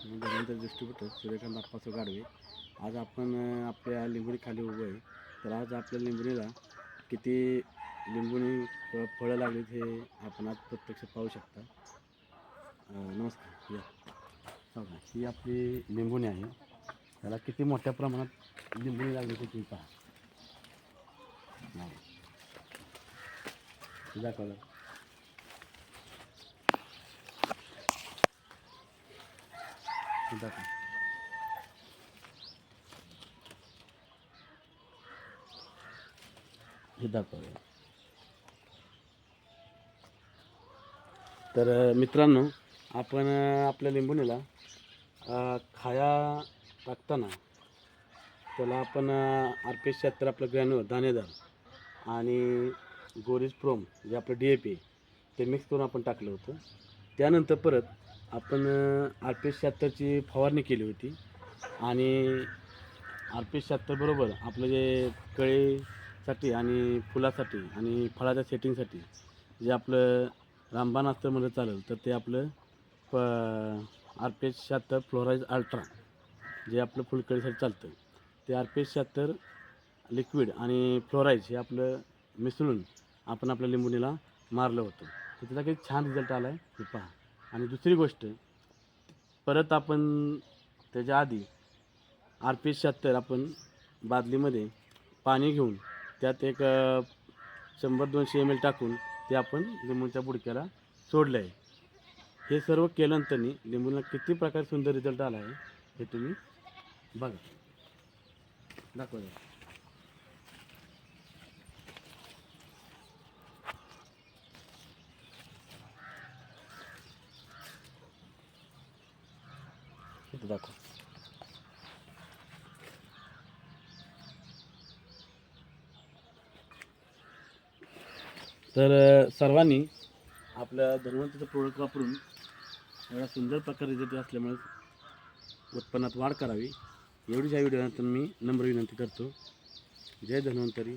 मी Dhanvantari distributor Suryakant Appasaheb Gadve. आज आपण आपल्या लिंबोणी खाली उभं आहे. तर आज आपल्या लिंबोणीला किती लिंबोणी फळं लागलीत हे आपण आज प्रत्यक्ष पाहू शकता. नमस्कार. या बघा, ही आपली लिंबोणी आहे. त्याला किती मोठ्या प्रमाणात लिंबोणी लागली ते तुम्ही पहा. दाखवलं. दाखव. हे दाखवलं. तर मित्रांनो, आपण आपल्या लिंबोणीला खाया टाकताना त्याला आपण RP76 आपलं ग्रॅन्युअर दाणेदार आणि गोरिज प्रोम जे आपलं DAP ते मिक्स करून आपण टाकलं होतं. त्यानंतर परत आपण RP76ची फवारणी केली होती आणि RP76 बरोबर आपलं जे कळीसाठी आणि फुलासाठी आणि फळाच्या सेटिंगसाठी जे आपलं रामबाण असतं म्हणजे चालेल, तर ते आपलं RP76 फ्लोराईज अल्ट्रा जे आपलं फुलकळीसाठी चालतं ते RP76 लिक्विड आणि फ्लोराईज हे आपलं मिसळून आपण आपल्या लिंबोणीला मारलं होतं. तर त्याचा काही छान रिझल्ट आला आहे हे पहा. आणि दुसरी गोष्ट, परत आपण त्याच्या आधी RP76 आपण बादलीमध्ये पाणी घेऊन त्यात एक 100-200 ml टाकून ते आपण लिंबूच्या बुडक्याला सोडलं आहे. हे सर्व केल्यानंतर लिंबूला किती प्रकारे सुंदर रिझल्ट आला आहे हे तुम्ही बघा. दाखवा. इथं दाखव. तर सर्वांनी आपल्या धन्वंतरीचं प्रोडक्ट वापरून एवढा सुंदर प्रकारे रिझल्ट असल्यामुळे उत्पन्नात वाढ करावी एवढीच या व्हिडिओनंतर मी नम्र विनंती करतो. जय धन्वंतरी.